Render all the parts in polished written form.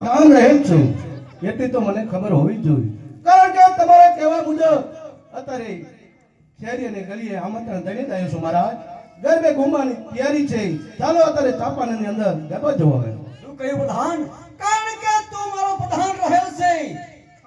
કામ રહેલ છું એટલી તો મને ખબર હોવી જ જોઈએ, કારણ કે તમારા કહેવા મુજબ અત્યારે શેરી અને ગલીએ આમંત્રણ દઈને આવ્યો છું મહારાજ. ગરબે ઘૂમવાની તૈયારી છે. ચાલો અત્યારે ચાપાની અંદર ગરબા જોવા. શું કહ્યું પ્રધાન? કારણ કે તું મારો પ્રધાન રહેલ છે.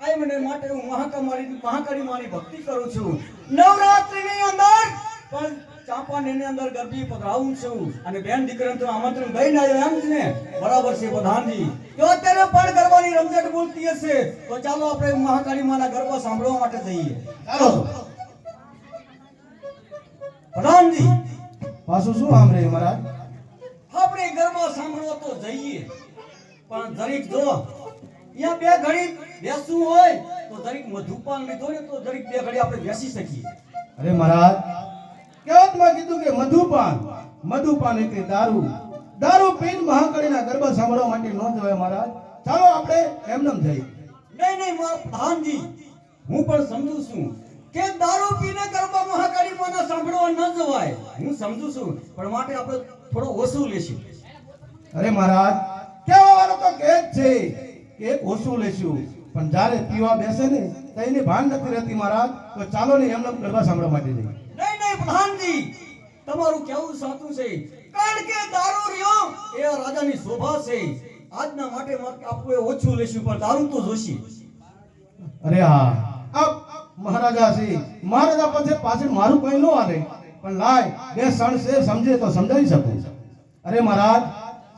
આ મને માટે હું મહાકાળી માની ભક્તિ કરું છું. નવરાત્રીની અંદર પણ ચાંપાનેરની અંદર ગરબી પધરાવું છું અને બેન દીકરાને તો આમંત્રણ દઈને આવ્યો એમ જ ને? બરાબર છે પ્રધાનજી. તો અત્યારે પણ ગરબાની રમઝટ બોલતી હશે તો ચાલો આપણે મહાકાળી માના ગરબા સાંભળવા માટે જઈએ. ચાલો પ્રધાનજી, પાછું શું સાંભળે મહારાજ? આપણે ગરબા સાંભળવા તો જઈએ, પણ જરીક જો અહીંયા બે ઘડી બેસવું હોય તો જરીક મધુપાન લીધો ને તો જરીક બે ઘડી આપણે બેસી શકીએ. અરે મહારાજ, કહેવતમાં કીધું કે મધુપાન એટલે દારૂ. દારૂ પીને મહાકાળીના ગરબા સાંભળવા માટે ન જવાય મહારાજ. ચાલો આપણે એમનેમ જઈએ. નહીં મારા પ્રધાનજી, હું પણ સમજુ છું કે દારૂ પીને ગરબા મહાકાળી માના સાંભળવા ન જવાય. હું સમજુ છું, પણ માટે આપણે થોડો ઓછું લેશું. અરે મહારાજ, કેવા વાળો તો કહે જ છે કે એક ઓછું લેશું, પણ જ્યારે પીવા બેસે ને તો એની ભાન નથી રહેતી મહારાજ. તો ચાલો ને એમનેમ ગરબા સાંભળવા માટે જઈએ. નહીં પ્રધાનજી, તમારું કેવું સાચું છે. કારણ કે દારૂ રહ્યો એ રાજાની શોભા છે. આજના માટે આપણે ઓછું લેશું, પણ દારૂ તો જોશી. અરે હા, આપ મહારાજા છે. મહારાજા પછી પાછળ મારું કઈ ન આવે, પણ લાય બે ક્ષણ છે, સમજે તો સમજાવી શકું. અરે મહારાજ,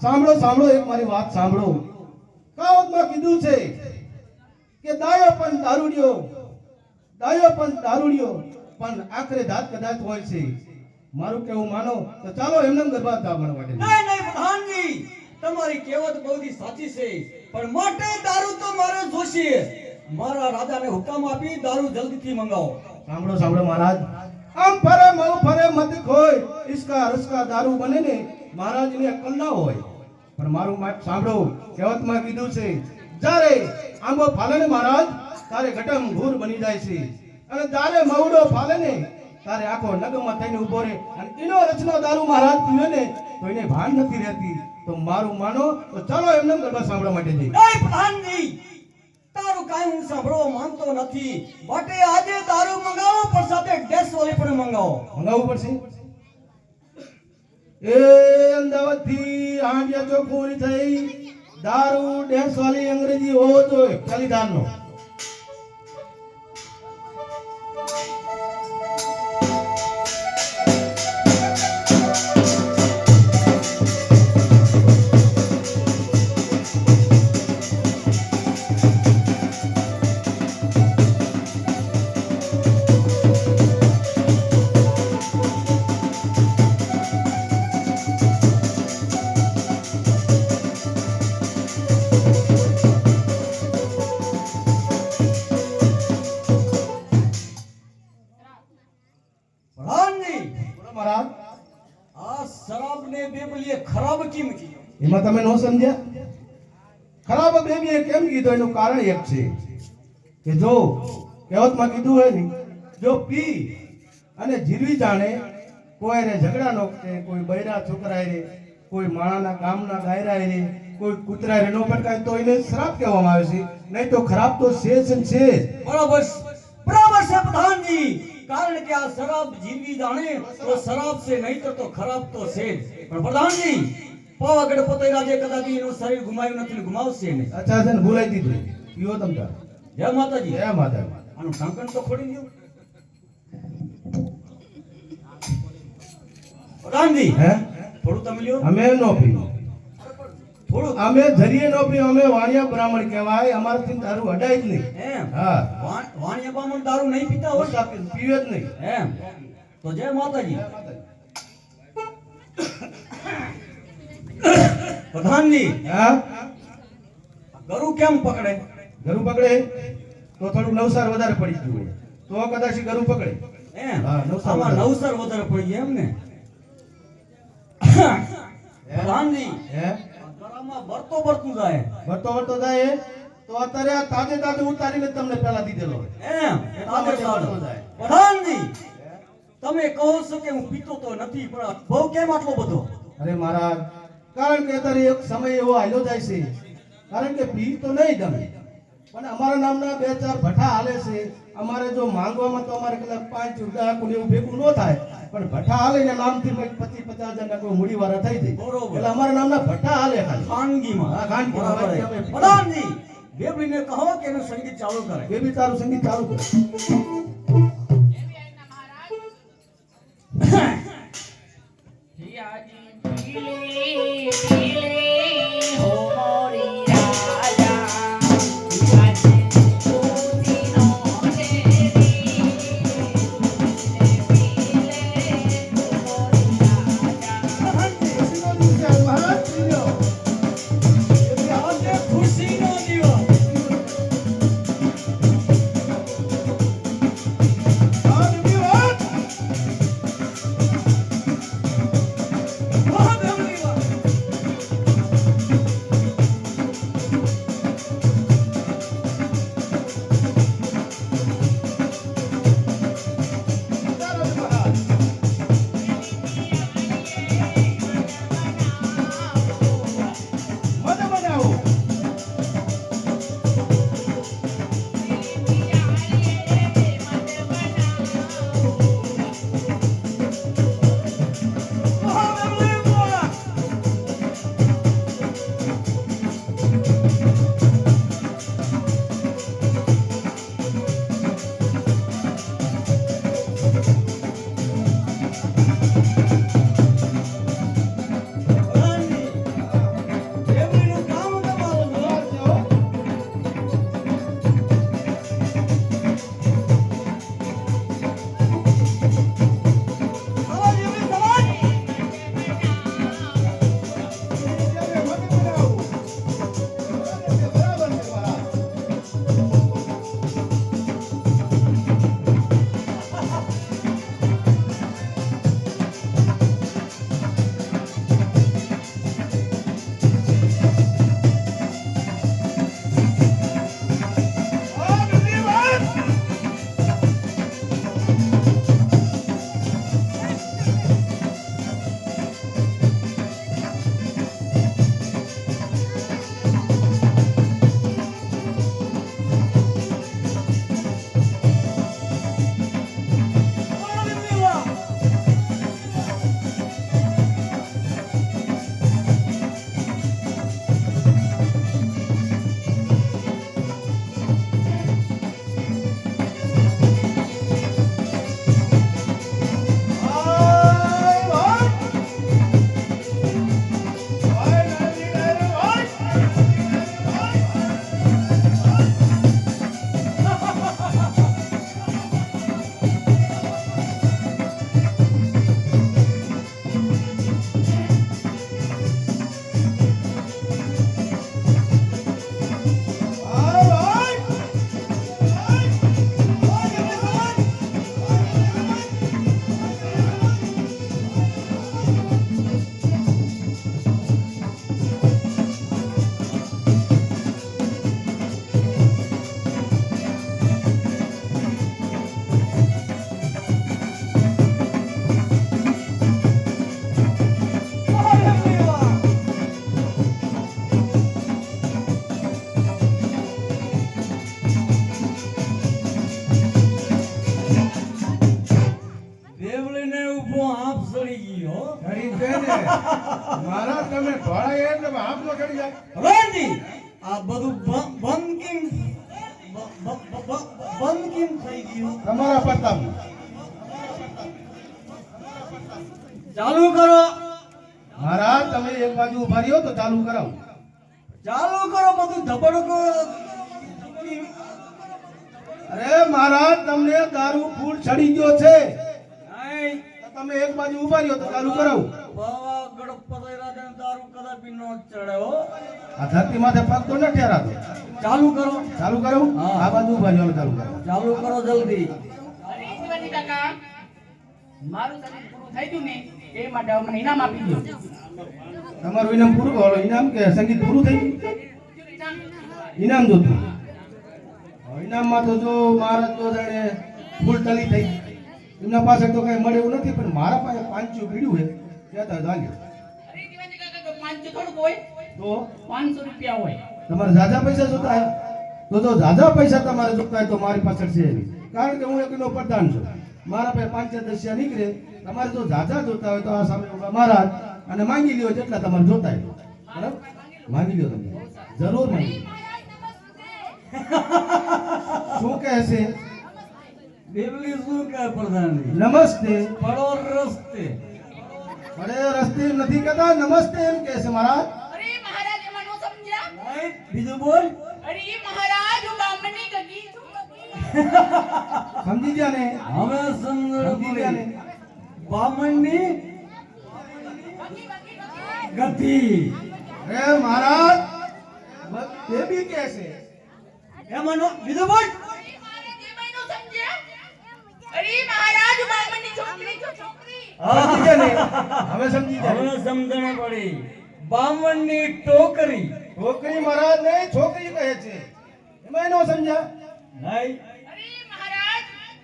સાંભળો એક મારી વાત સાંભળો. કહાવતમાં કીધું છે કે દાયો પણ દારૂડિયો પણ આખરે દાંત કદાચ હોય છે. મારું કેવું માનો તો ચાલો એમને ગરબા સાંભળવા માટે. નહીં પ્રધાનજી, તમારી કહેવત બહુ સાચી છે, પણ માટે દારૂ તો મારે જોશી. મારા રાજાને હુકમ આપી દારૂ જલ્દીથી મંગાવો. સાંભળો મહારાજ, આમ ફરે મઉ ફરે મત ખોય, ઇસકા રસકા દારૂ બને ને મહારાજની અક્કલ ના હોય. પણ મારું માટ સાંભળો, કહેવતમાં કીધું છે જ્યારે આંબો ફાલે ને મહારાજ તારે ગટમ ઘૂર બની જાય છે, અને જ્યારે મવડો ફાલે ને તારે આખો નગમાં થઈને ઉભો રહે. અને એનો રચનો દારૂ મહારાજ પીવે ને તો એને ભાન નથી રહેતી. તો મારું માનો તો ચાલો એમને ગરબા સાંભળવા માટે જઈએ. નહીં પ્રધાનજી, તારું કાંઈ હું સાંભળવા માંગતો નથી. માટે આજે દારૂ મંગાવો, પણ સાથે ગેસ વાળી પણ મંગાવવું પડશે. એ અમદાવાદ થી આંડિયા ચોખ્ખું થઈ દારૂ ડેસ વાળી અંગ્રેજી હોવો જોઈએ ચાલીદાર નો. ખરાબ કેમ કીધું? એમાં તમે નો સમજ્યા? ખરાબ બેબીએ કેમ કીધું એનું કારણ એક છે કે જો કહેવતમાં કીધું હોય ને, જો પી અને જીરવી જાણે કોઈ રે ઝઘડા નો કરે, કોઈ બૈરા છોકરા રે, કોઈ માણાના ગામના ગાયરા રે, કોઈ કૂતરા રે નો પટકાય તો એને શ્રાપ કહેવામાં આવે છે. નહીં તો ખરાબ તો છે જ છે. બરાબર છે પ્રધાનજી. કારણ કે આ શરાબ જીરવી જાણે તો શરાબ છે, નહીં તો ખરાબ તો છે. પણ પ્રધાનજી, પાવાગઢ પોતે રાજે કદાચ એનું શરીર ગુમાવ્યું નથી, ગુમાવશે નહીં. અચ્છા છે ને, ભૂલાઈ દીધું. પીવો તમ તાર. જય માતાજી. જય માતાજી. આનું ઢાંકણ તો ખોડી દો પ્રધાનજી. હે થોડું તમે લ્યો. અમે નો પી, થોડું અમે ધરીએ નો પી. અમે વાણિયા બ્રાહ્મણ કહેવાય, અમારાથી દારૂ હડાય જ નહીં. એમ? હા, વાણિયા બ્રાહ્મણ દારૂ નહીં પીતા હોય? પીવે જ નહીં. એમ? તો જય માતાજી. પ્રધાનજી, હા, ગરુ કેમ પકડે? ગરુ પકડે તો થોડું નવસાર વધારે પડી ગયું હોય તો કદાચ ગરુ પકડે. એમ? હા, નવસાર આમાં વધારે. નવસાર વધારે પડી એમ ને? પ્રધાનજી, હે ગરામાં બરતું જાય. વર્તો જાય તો અત્યારે આ તાજે ઉતારીને તમને પહેલા દીધેલો હોય. એમ? એટલા માટે બળતો જાય. પ્રધાનજી, તમે કહો છો કે હું પીતો તો નથી, પણ બહુ કેમ આટલો બધો? અરે મહારાજ, કારણ કે અત્યારે એક સમય એવો આવેલો જાય છે કારણ કે પીર તો નહીં ગમે, પણ અમારા નામના 2-4 ભઠ્ઠા હાલે છે. અમારે જો માંગવામાં તો અમારે કદાચ 5 રૂપિયા આખું એવું ભેગું ન થાય, પણ ભઠ્ઠા હાલે ને નામથી કંઈક 25-50 હજાર કોઈ મૂડીવાળા થઈ જાય. બરોબર. એટલે અમારા નામના ભઠ્ઠા હાલે ખાલી. ખાનગીમાં. હા, ખાનગીમાં. બરાબર. બાકી અમે પ્રધાનજી, બેબલીને કહો કે એનું સંગીત ચાલુ કરે. બેબી તારું સંગીત ચાલુ કર. આજે ખુશીનો દિવસ. વાહ, બેબલી વાહ. વાહ, બેબલી વાહ. પ્રધાનજી, બેબલીનું કામ તમારું છે. આવો બેબલી, સમાજ. વાહ, બેબલી વાહ. બેવલીને ઊભો આપ સળી ગયો. ઘડી છે ને. મારા તમે ભળાય એટલે હાથમાં ચડી જાય. પ્રધાનજી, આ બધું બંધ કેમ થઈ ગયું? તમારા પત્તામાં. ચાલુ કરો. મહારાજ તમે એક બાજુ ઉભા રહ્યો તો ચાલુ કરાવું. ચાલુ કરો બધું ધબડકો. અરે મહારાજ તમને દારૂ ફૂલ ચડી ગયો છે. નહીં, તો તમે એક બાજુ ઉભા રહ્યો તો ચાલુ કરાવું. બાવા ગણપતિ રાજાને દારૂ કદાપી નો ચડે હો. આ ધરતી માથે પગ તો ન ઠેરાતો. ચાલુ કરો. ચાલુ કરાવું. હા. આ બાજુ ઉભા રહ્યો ચાલુ કરાવું. ચાલુ કરો જલ્દી. શિવાજી કાકા, મારું સંગીત પૂરું થઈ ગયું ને એ માટે હવે મને ઇનામ આપી દો. તમારું ઇનામ પૂરું કરો. ઇનામ કે સંગીત પૂરું થઈ ગયું? ઇનામ જોતું. ઇનામમાં તો જો મહારાજ તો જાણે ફૂલ તલી થઈ. એમના પાસે તો કઈ મળે એવું નથી, પણ મારા પાસે 500 પીડ્યું છે. કહેતા ચાલ્યો અરે શિવાજી કાકા, તો 500 થોડુંક હોય, તો 500 રૂપિયા હોય. તમારે ઝાઝા પૈસા જોતા હોય તો જો ઝાઝા પૈસા તમારે જોતા હોય તો મારી પાછળ છે નહીં. કારણ કે હું એકનો પ્રધાન છું. મારા પાસે 5-10 નીકળે. તમારે જો ઝાઝા જોતા હોય તો આ સામે ઉભા મહારાજ અને માંગી લ્યો જેટલા તમારે જોતા હોય. બરાબર? માંગી લ્યો તમે. જરૂર માંગી લ્યો. શું કહે છે? બેબલી શું કહે પ્રધાનજી? નમસ્તે. પડો રસ્તે. અરે રસ્તે એમ નથી કહેતા, નમસ્તે એમ કહે છે મહારાજ. અરે મહારાજ એમાં નો સમજ્યા? નહીં, બીજું બોલ. અરે મહારાજ હું બામણી ગગી છું. સમજી ગયા ને? હવે સમજણ સમજી ગયા ને? પડી. બામણની ગતિ. અરે મહારાજ એ બી કહે છે. એમાં નો બીજું બોલ. અરે મહારાજ એમાં નો સમજ્યા? અરે મહારાજ હું બામણી છોકરી છું, છોકરી. સમજી ગયા ને? હવે સમજી ગયા. હવે સમજણ પડી. બામણની ટોકરી. છોકરી મહારાજ ને છોકરી કહે છે. એમાં નો સમજ્યા? નહીં. અરે મહારાજ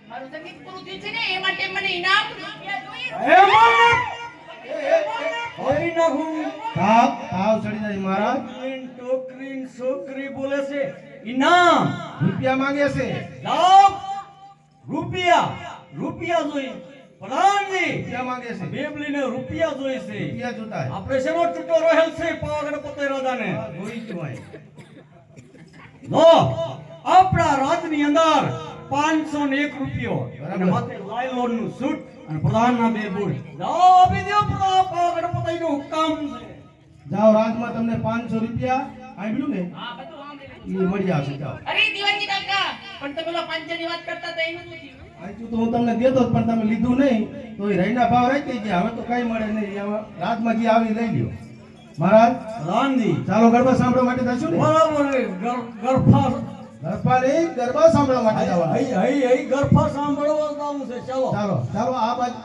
મારું સંગીત પૂરું થયું છે ને એ માટે મને ઇનામ રૂપિયા જોઈએ. હોઈ નાખું. તાવ ચડી જાય મહારાજ. ટોકરી છોકરી બોલે છે ઇનામ રૂપિયા માંગે છે. લાવ રૂપિયા જોઈ પ્રધાનજી રૂપિયા માંગે છે. બેબલીને રૂપિયા જોઈ છે. રૂપિયા જોતા હોય. આપણે શેનો ટૂટો રહેલ છે પાવાગઢ પતે રાજાને જોઈ ગયું હોય. લો આપણા રાજની અંદર 501 રૂપિયો અને બરાબર. માથે લાયલોન નું સૂટ અને પ્રધાનના 2 બુટ લાવ આપી દો પાવાગઢ પતે નું હુકમ છે. જાઓ રાજમાં તમને 500 રૂપિયા આપ્યું ને હા બધું સાંભળી એ લીધું. મળી આવશે. જાઓ અરે દિવાનજી કાકા પણ તમે પેલા પાંચની વાત કરતા હતા એનું શું થયું? આપ્યું તો હું તમને દેતો જ પણ તમે લીધું નહીં તો એ રહીના ભાવ રાખી ગયા. હવે તો કઈ મળે નહીં. હવે રાજમાં જે આવી લઈ લ્યો મહારાજ. પ્રધાનજી ચાલો ગરબા સાંભળવા માટે થશું ને? બરાબર ગરફા ગરબા નહીં, ગરબા સાંભળવા માટે જવાનું. ગરફા સાંભળવા જવાનું છે. ચાલો ચાલો ચાલો આ બાજુ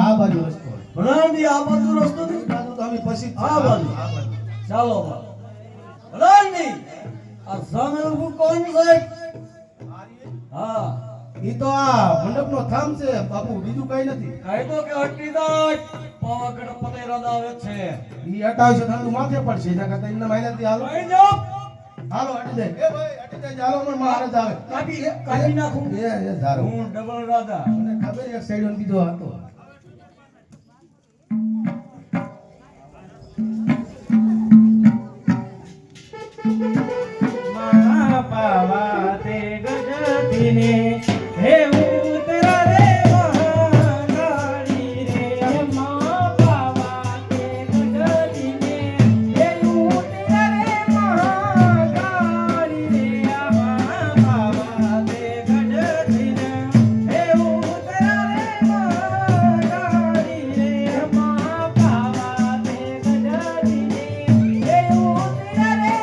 આ બાજુ રસ્તો. પ્રધાનજી આ બાજુ રસ્તો એ બાજુ તો અમે પછી જ છે. આ બાજુ. આ બાજુ. ચાલો પ્રધાનજી આ સામે ઊભું કોણ છે? હા ઈ તો આ મંડપનો થામ છે બાપુ, બીજું કઈ નથી. કહી દો કે હટી જાય પાવાગઢ પતે રાજા આવે છે. ઈ હટાવશે તો માથે પડશે. એના કરતા એમના મહિનાથી હાલો કહી દો હાલો હટી જાય. એ ભાઈ હટી જાય. ચાલો પણ મહારાજ આવે. કાઢી નાખું. એ ધારો હું ડબલ રાજા. મને ખબર એક સાઈડ બીજો હતો. પાવા તે ગજતીને હે ઉતરા રે મહાકાળી રે મા પાવા તે ગજતીને હે ઉતરા રે મહાકાળી રે મા પાવા તે ગજતીને હે ઉતરા રે મહાકાળી રે મા પાવા તે ગજતીને હે ઉતરા રે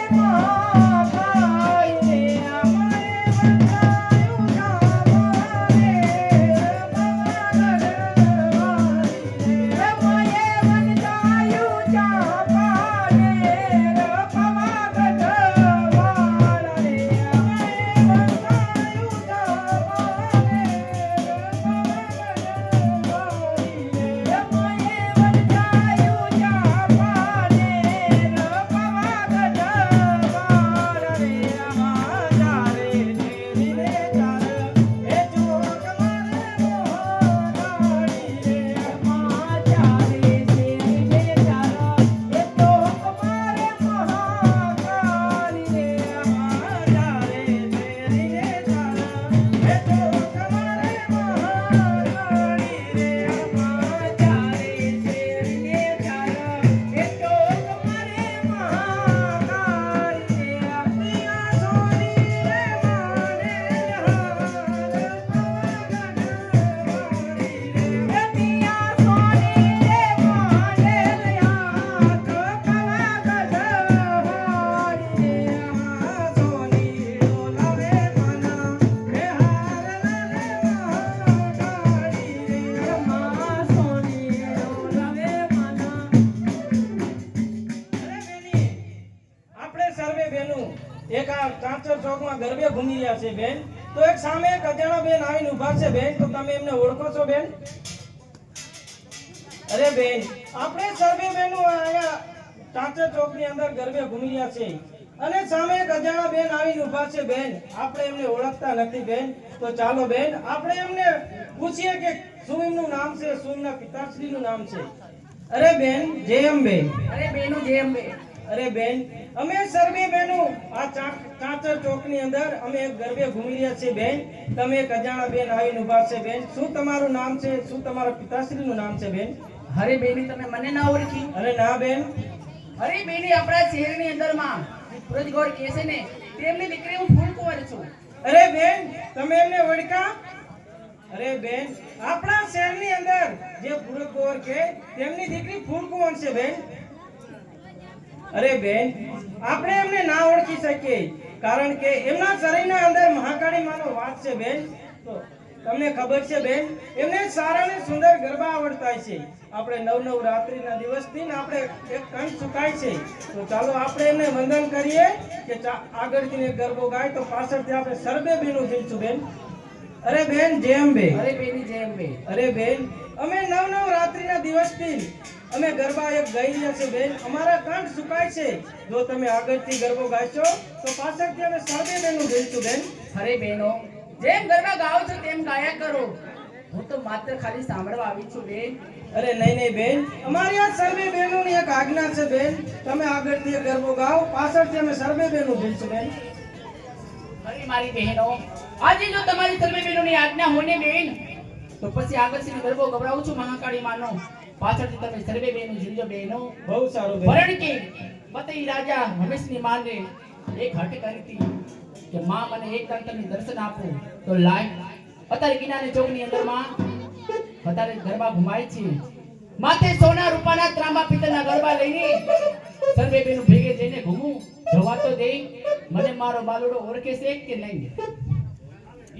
ગરબે ઘૂમી રહ્યા છે બેન. તો એક સામે એક અજાણા બેન આવીને ઊભા છે બેન. તો તમે એમને ઓળખો છો બેન? અરે બેન આપણે સર્વે બેનો અહીંયા ચાંચર ચોક ની અંદર ગરબે ઘૂમી રહ્યા છે અને સામે એક અજાણા બેન આવીને ઊભા છે બેન. આપણે એમને ઓળખતા નથી બેન. તો ચાલો બેન આપણે એમને પૂછીએ કે શું એમનું નામ છે, શું એમના પિતાશ્રીનું નામ છે. અરે બેન, જય અંબે. અરે બેનો જેમ બે અરે બેન, અમે સર્વે બહેનો આ ચાચર ચોકની અંદર અમે એક ગરબે ઘૂમી રહ્યા છીએ બેન. તમે એક અજાણા બેન આવીને ઊભા છે બેન. શું તમારું નામ છે, શું તમારા પિતાશ્રીનું નામ છે બેન? અરે બેની તમે મને ના ઓળખી? અરે ના બેન. અરે બેની આપણા શહેરની અંદરમાં પુરજગોર કહે છે ને તેમની દીકરી હું ફૂલકુંવર છું. અરે બેન, તમે એમને ઓળખ્યા? અરે બેન, આપણા શહેરની અંદર જે પુરકકોર કે તેમની દીકરી ફૂલકુંવર છે બેન. અરે બેન, આપણે એમને ના ઓળખી શકીએ કારણ કે એમના શરીરના અંદર મહાકાળી માનો વાસ છે બેન. તો તમને ખબર છે બેન, એમને સારા ને સુંદર ગરબા આવડતા છે. આપણે નવ રાત્રિના દિવસથી ને આપણે એક કંઠ સુકાય છે. તો ચાલો આપણે એમને વંદન કરીએ કે આગળથી એક ગરબો ગાય તો પાછળથી આપણે સર્વે બહેનો જઈશું બેન. અરે બેન, જય અંબે. અરે બેની જેમ બે અરે બેન, અમે નવ રાત્રિના દિવસથી અમે ગરબા એક ગાઈ રહ્યા છે બેન. અમારા કંઠ સુકાય છે. જો તમે આગળથી ગરબો ગાશો તો પાછળથી અમે સર્વે બહેનો જઈશું બેન. અરે બેનો, જેમ ગરબા ગાઓ છો તેમ ગાયા કરો. હું તો માત્ર ખાલી સાંભળવા આવી છું બેન. અરે નહીં બેન, અમારી આ સર્વે બહેનોની એક આજ્ઞા છે બેન. તમે આગળથી એક ગરબો ગાઓ, પાછળથી અમે સર્વે બહેનો જઈશું બેન. અરે મારી બહેનો, આજે જો તમારી સર્વે બહેનોની આજ્ઞા હોય ને બેન તો પછી આગળથી ગરબો ગવડાવું છું મહાકાળી માનો. પાછળથી તમે સર્વે બહેનો જીલજો બહેનો. બહુ સારું બેન. કારણ કે બતઈ રાજા હંમેશની માને એક હટ કરી હતી કે માં મને એક તંત્રની દર્શન આપો. તો લાય અત્યારે કિનારે ચોકની અંદરમાં અત્યારે ગરબા ઘુમાય છે. માથે સોના રૂપાના ત્રાંબા પિત્તળના ગરબા લઈને સર્વે બેનો ભેગે જઈને ઘૂમું. જવા તો દે, મને મારો બાલુડો ઓળખે છે કે નહીં?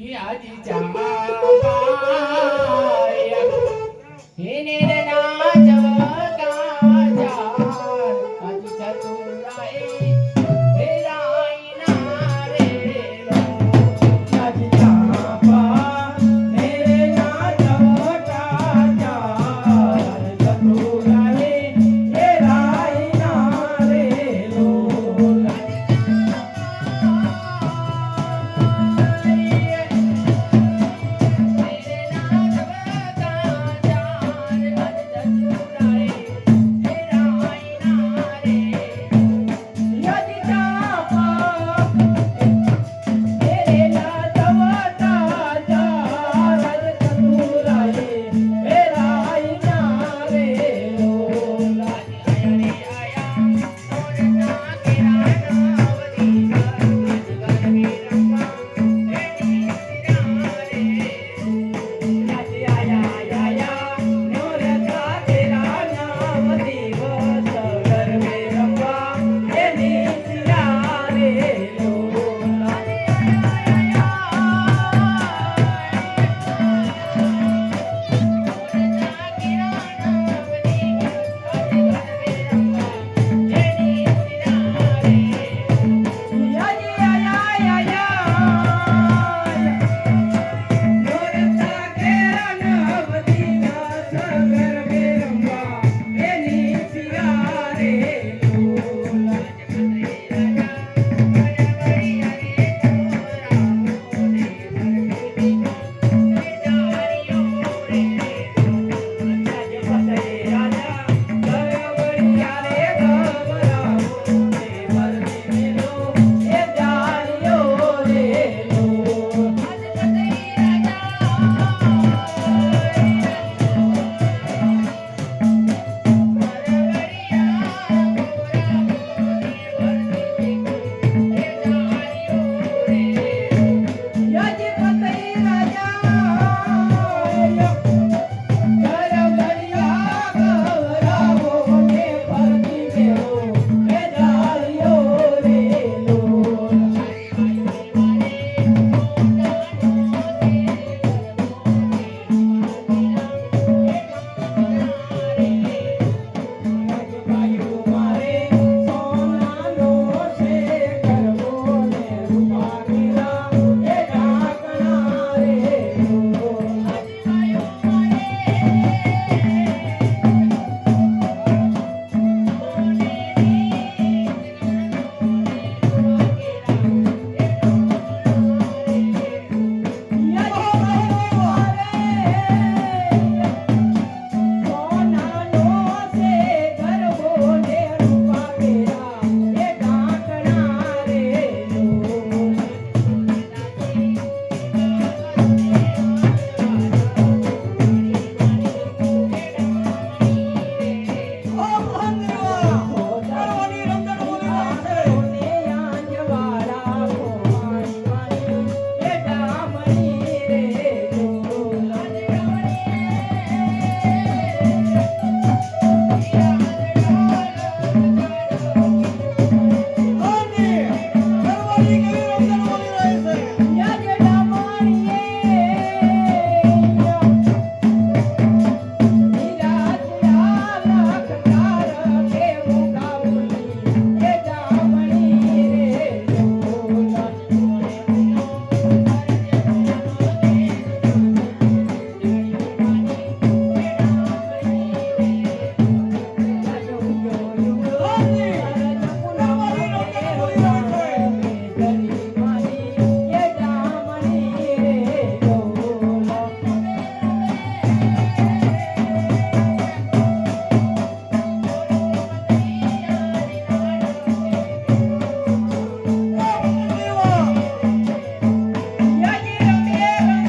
ઈ આજી ચાંપાયા હેને રે નાચવા